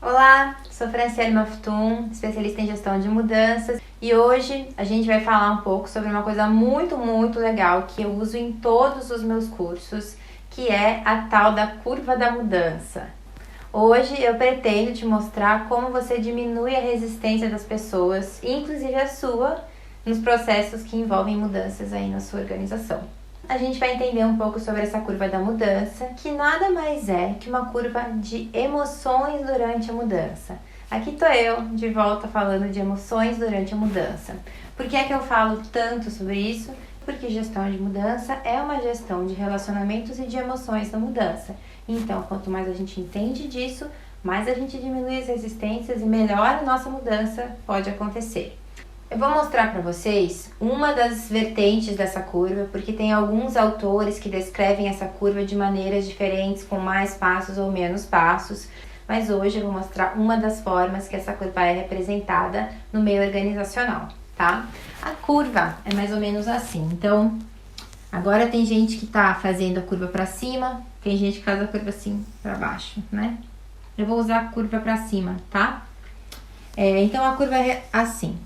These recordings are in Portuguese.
Olá, sou Franciele Maftum, especialista em gestão de mudanças, e hoje a gente vai falar um pouco sobre uma coisa muito legal que eu uso em todos os meus cursos, que é a tal da curva da mudança. Hoje eu pretendo te mostrar como você diminui a resistência das pessoas, inclusive a sua, nos processos que envolvem mudanças aí na sua organização. A gente vai entender um pouco sobre essa curva da mudança, que nada mais é que uma curva de emoções durante a mudança. Aqui tô eu, de volta, falando de emoções durante a mudança. Por que é que eu falo tanto sobre isso? Porque gestão de mudança é uma gestão de relacionamentos e de emoções na mudança. Então, quanto mais a gente entende disso, mais a gente diminui as resistências e melhor a nossa mudança pode acontecer. Eu vou mostrar para vocês uma das vertentes dessa curva, porque tem alguns autores que descrevem essa curva de maneiras diferentes, com mais passos ou menos passos, mas hoje eu vou mostrar uma das formas que essa curva é representada no meio organizacional, tá? A curva é mais ou menos assim. Então, agora tem gente que tá fazendo a curva para cima, tem gente que faz a curva assim para baixo, né? Eu vou usar a curva para cima, tá? Então a curva é assim.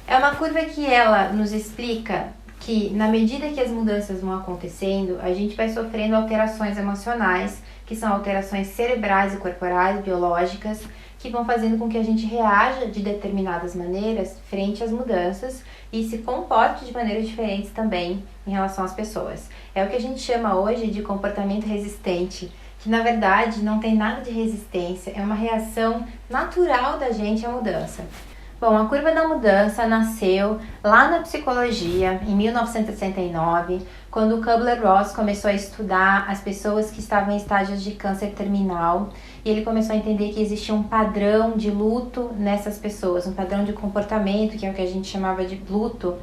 É uma curva que ela nos explica que, na medida que as mudanças vão acontecendo, a gente vai sofrendo alterações emocionais, que são alterações cerebrais e corporais, biológicas, que vão fazendo com que a gente reaja de determinadas maneiras frente às mudanças e se comporte de maneiras diferentes também em relação às pessoas. É o que a gente chama hoje de comportamento resistente, que na verdade não tem nada de resistência, é uma reação natural da gente à mudança. Bom, a curva da mudança nasceu lá na psicologia, em 1969, quando o Kubler-Ross começou a estudar as pessoas que estavam em estágios de câncer terminal, e ele começou a entender que existia um padrão de luto nessas pessoas, um padrão de comportamento, que é o que a gente chamava de luto,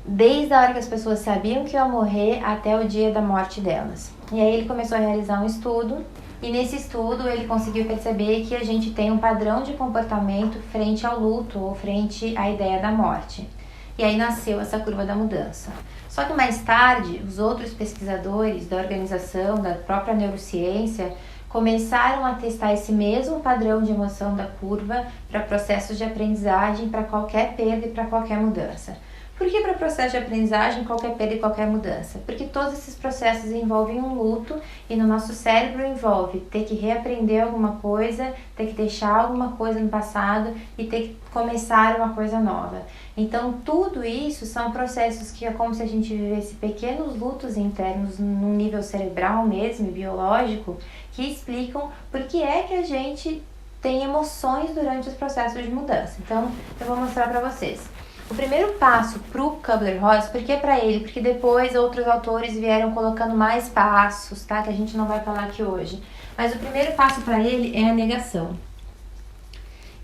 desde a hora que as pessoas sabiam que iam morrer até o dia da morte delas. E aí ele começou a realizar um estudo, e nesse estudo ele conseguiu perceber que a gente tem um padrão de comportamento frente ao luto ou frente à ideia da morte. E aí nasceu essa curva da mudança. Só que mais tarde, os outros pesquisadores da organização, da própria neurociência, começaram a testar esse mesmo padrão de emoção da curva para processos de aprendizagem, para qualquer perda e para qualquer mudança. Por que para processo de aprendizagem, qualquer perda e qualquer mudança? Porque todos esses processos envolvem um luto e no nosso cérebro envolve ter que reaprender alguma coisa, ter que deixar alguma coisa no passado e ter que começar uma coisa nova. Então, tudo isso são processos que é como se a gente vivesse pequenos lutos internos num nível cerebral mesmo, biológico, que explicam por que é que a gente tem emoções durante os processos de mudança. Então, eu vou mostrar para vocês. O primeiro passo para o Kubler-Ross, por que para ele? Porque depois outros autores vieram colocando mais passos, tá? Que a gente não vai falar aqui hoje. Mas o primeiro passo para ele é a negação.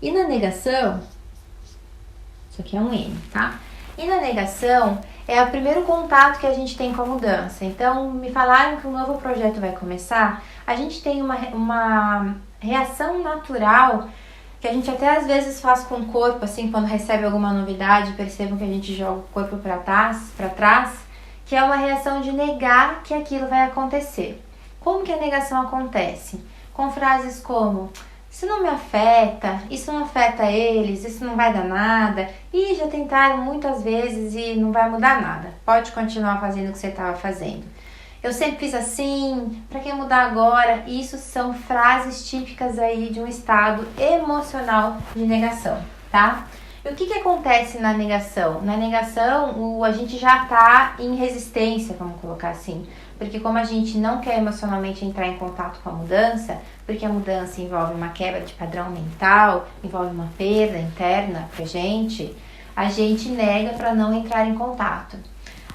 E na negação, isso aqui é um N, tá? E na negação é o primeiro contato que a gente tem com a mudança. Então, me falaram que um novo projeto vai começar, a gente tem uma reação natural que a gente até às vezes faz com o corpo, assim, quando recebe alguma novidade, percebam que a gente joga o corpo para trás, que é uma reação de negar que aquilo vai acontecer. Como que a negação acontece? Com frases como, isso não me afeta, isso não afeta eles, isso não vai dar nada, e já tentaram muitas vezes e não vai mudar nada, pode continuar fazendo o que você estava fazendo. Eu sempre fiz assim, pra que mudar agora? Isso são frases típicas aí de um estado emocional de negação, tá? E o que acontece na negação? Na negação, a gente já tá em resistência, vamos colocar assim. Porque como a gente não quer emocionalmente entrar em contato com a mudança, porque a mudança envolve uma quebra de padrão mental, envolve uma perda interna pra gente, a gente nega para não entrar em contato.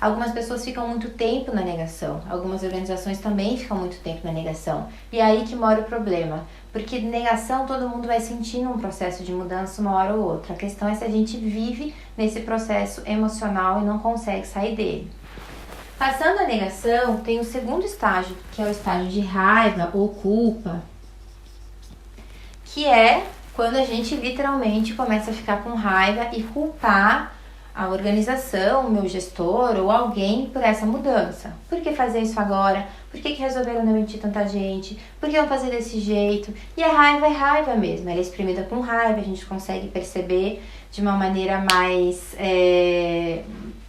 Algumas pessoas ficam muito tempo na negação, algumas organizações também ficam muito tempo na negação. E é aí que mora o problema, porque negação todo mundo vai sentindo um processo de mudança uma hora ou outra. A questão é se a gente vive nesse processo emocional e não consegue sair dele. Passando a negação, tem o segundo estágio, que é o estágio de raiva ou culpa, que é quando a gente literalmente começa a ficar com raiva e culpar a organização, o meu gestor ou alguém por essa mudança. Por que fazer isso agora? Por que resolveram demitir tanta gente? Por que vão fazer desse jeito? E a raiva é raiva mesmo, ela é exprimida com raiva, a gente consegue perceber de uma maneira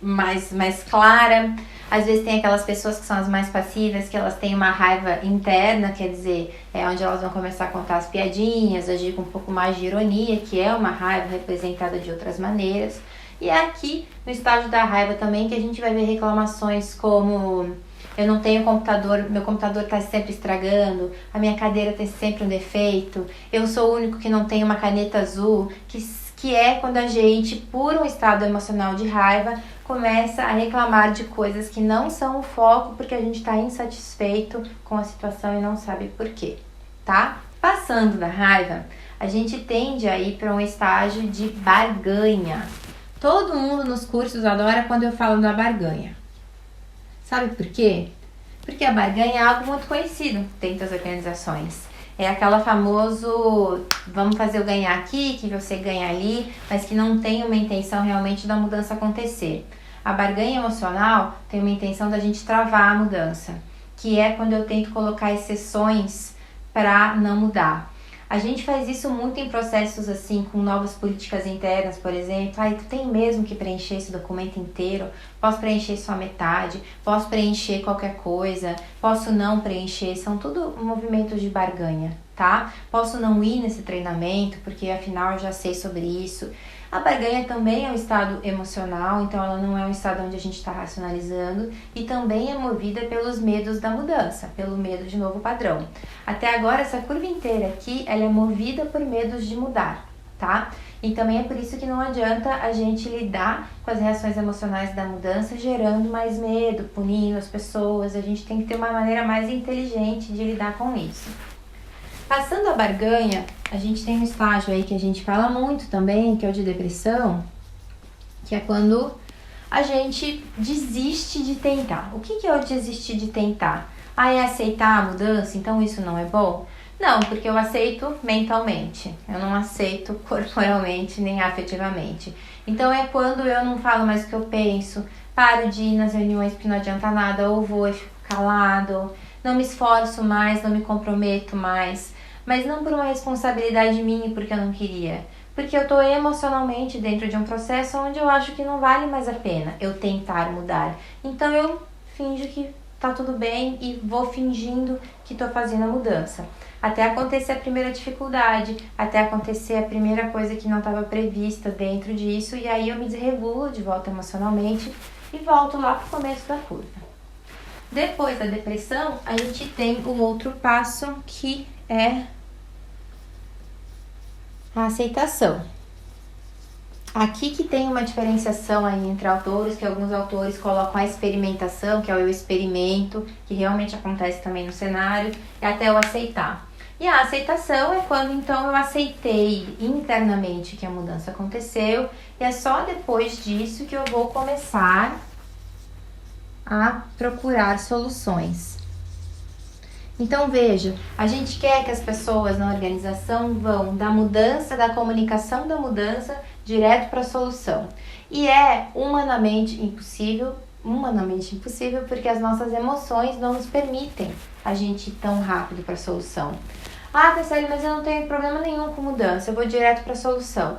mais clara. Às vezes tem aquelas pessoas que são as mais passivas, que elas têm uma raiva interna, quer dizer, é onde elas vão começar a contar as piadinhas, agir com um pouco mais de ironia, que é uma raiva representada de outras maneiras. E é aqui, no estágio da raiva também, que a gente vai ver reclamações como: eu não tenho computador, meu computador está sempre estragando, a minha cadeira tem sempre um defeito, eu sou o único que não tem uma caneta azul, que é quando a gente, por um estado emocional de raiva, começa a reclamar de coisas que não são o foco, porque a gente está insatisfeito com a situação e não sabe por quê, tá? Passando da raiva, a gente tende a ir para um estágio de barganha. Todo mundo nos cursos adora quando eu falo da barganha. Sabe por quê? Porque a barganha é algo muito conhecido dentro das organizações. É aquela famoso, vamos fazer eu ganhar aqui, que você ganha ali, mas que não tem uma intenção realmente da mudança acontecer. A barganha emocional tem uma intenção da gente travar a mudança, que é quando eu tento colocar exceções para não mudar. A gente faz isso muito em processos assim, com novas políticas internas, por exemplo. Tu tem mesmo que preencher esse documento inteiro? Posso preencher só metade? Posso preencher qualquer coisa? Posso não preencher? São tudo movimentos de barganha, tá? Posso não ir nesse treinamento, porque afinal eu já sei sobre isso. A barganha também é um estado emocional, então ela não é um estado onde a gente está racionalizando, e também é movida pelos medos da mudança, pelo medo de novo padrão. Até agora, essa curva inteira aqui, ela é movida por medos de mudar, tá? E também é por isso que não adianta a gente lidar com as reações emocionais da mudança gerando mais medo, punindo as pessoas. A gente tem que ter uma maneira mais inteligente de lidar com isso. Passando a barganha, a gente tem um estágio aí que a gente fala muito também, que é o de depressão, que é quando a gente desiste de tentar. O que é o desistir de tentar? É aceitar a mudança, então isso não é bom? Não, porque eu aceito mentalmente, eu não aceito corporalmente nem afetivamente. Então é quando eu não falo mais o que eu penso, paro de ir nas reuniões porque não adianta nada, ou vou e fico calado, não me esforço mais, não me comprometo mais. Mas não por uma responsabilidade minha, porque eu não queria. Porque eu estou emocionalmente dentro de um processo onde eu acho que não vale mais a pena eu tentar mudar. Então eu finjo que tá tudo bem e vou fingindo que estou fazendo a mudança. Até acontecer a primeira dificuldade, até acontecer a primeira coisa que não estava prevista dentro disso, e aí eu me desregulo de volta emocionalmente e volto lá pro começo da curva. Depois da depressão, a gente tem o outro passo, que é a aceitação. Aqui que tem uma diferenciação aí entre autores, que alguns autores colocam a experimentação, que é o eu experimento, que realmente acontece também no cenário, e até o aceitar. E a aceitação é quando então eu aceitei internamente que a mudança aconteceu, e é só depois disso que eu vou começar a procurar soluções. Então veja, a gente quer que as pessoas na organização vão da mudança, da comunicação da mudança, direto para a solução. E é humanamente impossível porque as nossas emoções não nos permitem a gente ir tão rápido para a solução. Tesseli, mas eu não tenho problema nenhum com mudança, eu vou direto para a solução.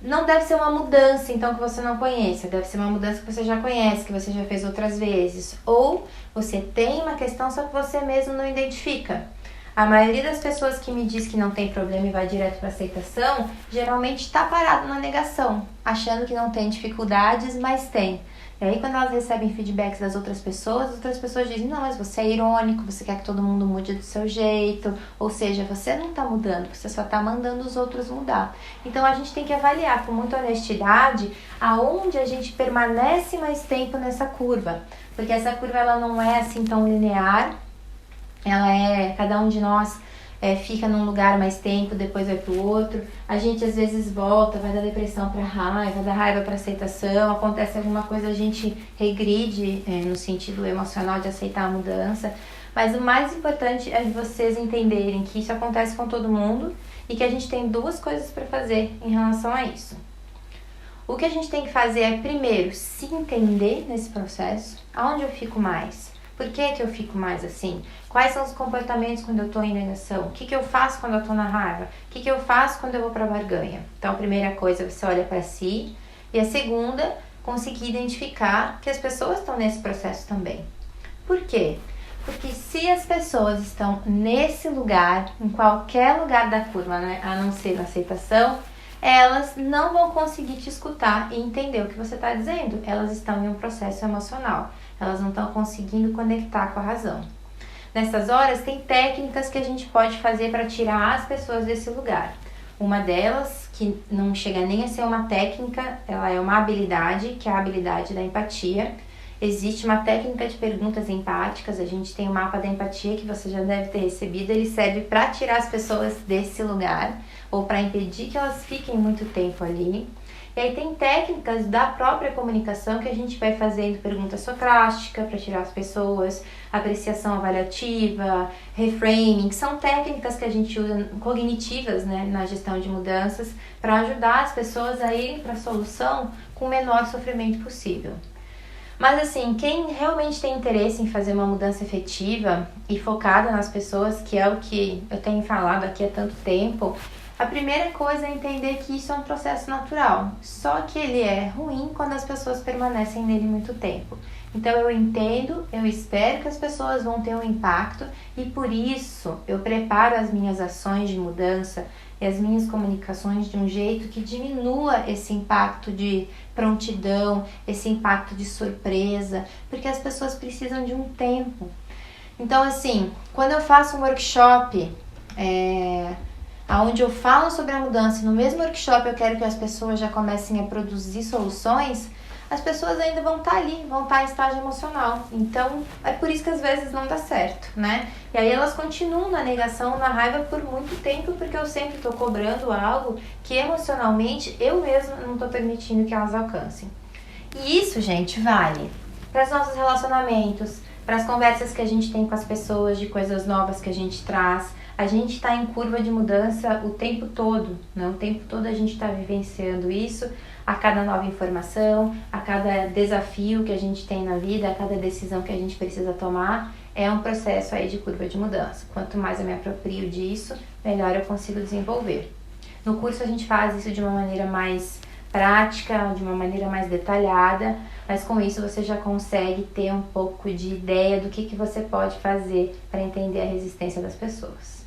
Não deve ser uma mudança, então, que você não conheça. Deve ser uma mudança que você já conhece, que você já fez outras vezes. Ou você tem uma questão, só que você mesmo não identifica. A maioria das pessoas que me diz que não tem problema e vai direto para aceitação, geralmente está parado na negação, achando que não tem dificuldades, mas tem. E aí, quando elas recebem feedbacks das outras pessoas dizem: não, mas você é irônico, você quer que todo mundo mude do seu jeito. Ou seja, você não está mudando, você só está mandando os outros mudar. Então, a gente tem que avaliar com muita honestidade aonde a gente permanece mais tempo nessa curva. Porque essa curva, ela não é assim tão linear. Cada um de nós fica num lugar mais tempo, depois vai pro outro. A gente às vezes volta, vai da depressão pra raiva, da raiva pra aceitação. Acontece alguma coisa, a gente regride no sentido emocional de aceitar a mudança. Mas o mais importante é vocês entenderem que isso acontece com todo mundo e que a gente tem duas coisas para fazer em relação a isso. O que a gente tem que fazer é, primeiro, se entender nesse processo. Aonde eu fico mais? Por que eu fico mais assim? Quais são os comportamentos quando eu estou em negação? O que eu faço quando eu estou na raiva? O que eu faço quando eu vou para a barganha? Então, a primeira coisa, você olha para si. E a segunda, conseguir identificar que as pessoas estão nesse processo também. Por quê? Porque se as pessoas estão nesse lugar, em qualquer lugar da curva, né, a não ser na aceitação, elas não vão conseguir te escutar e entender o que você está dizendo. Elas estão em um processo emocional. Elas não estão conseguindo conectar com a razão. Nessas horas, tem técnicas que a gente pode fazer para tirar as pessoas desse lugar. Uma delas, que não chega nem a ser uma técnica, ela é uma habilidade, que é a habilidade da empatia. Existe uma técnica de perguntas empáticas, a gente tem o mapa da empatia que você já deve ter recebido, ele serve para tirar as pessoas desse lugar ou para impedir que elas fiquem muito tempo ali. E aí tem técnicas da própria comunicação que a gente vai fazendo pergunta socrática para tirar as pessoas, apreciação avaliativa, reframing, que são técnicas que a gente usa cognitivas, né, na gestão de mudanças para ajudar as pessoas a irem para a solução com o menor sofrimento possível. Mas assim, quem realmente tem interesse em fazer uma mudança efetiva e focada nas pessoas, que é o que eu tenho falado aqui há tanto tempo, a primeira coisa é entender que isso é um processo natural, só que ele é ruim quando as pessoas permanecem nele muito tempo. Então eu entendo, eu espero que as pessoas vão ter um impacto e por isso eu preparo as minhas ações de mudança e as minhas comunicações de um jeito que diminua esse impacto de prontidão, esse impacto de surpresa, porque as pessoas precisam de um tempo. Então assim, quando eu faço um workshop onde eu falo sobre a mudança e no mesmo workshop eu quero que as pessoas já comecem a produzir soluções, as pessoas ainda vão estar ali, vão estar em estágio emocional. Então, é por isso que às vezes não dá certo, né? E aí elas continuam na negação, na raiva por muito tempo, porque eu sempre estou cobrando algo que emocionalmente eu mesma não estou permitindo que elas alcancem. E isso, gente, vale para os nossos relacionamentos, para as conversas que a gente tem com as pessoas, de coisas novas que a gente traz. A gente está em curva de mudança o tempo todo, né? O tempo todo a gente está vivenciando isso, a cada nova informação, a cada desafio que a gente tem na vida, a cada decisão que a gente precisa tomar, é um processo aí de curva de mudança. Quanto mais eu me aproprio disso, melhor eu consigo desenvolver. No curso a gente faz isso de uma maneira mais prática, de uma maneira mais detalhada, mas com isso você já consegue ter um pouco de ideia do que você pode fazer para entender a resistência das pessoas.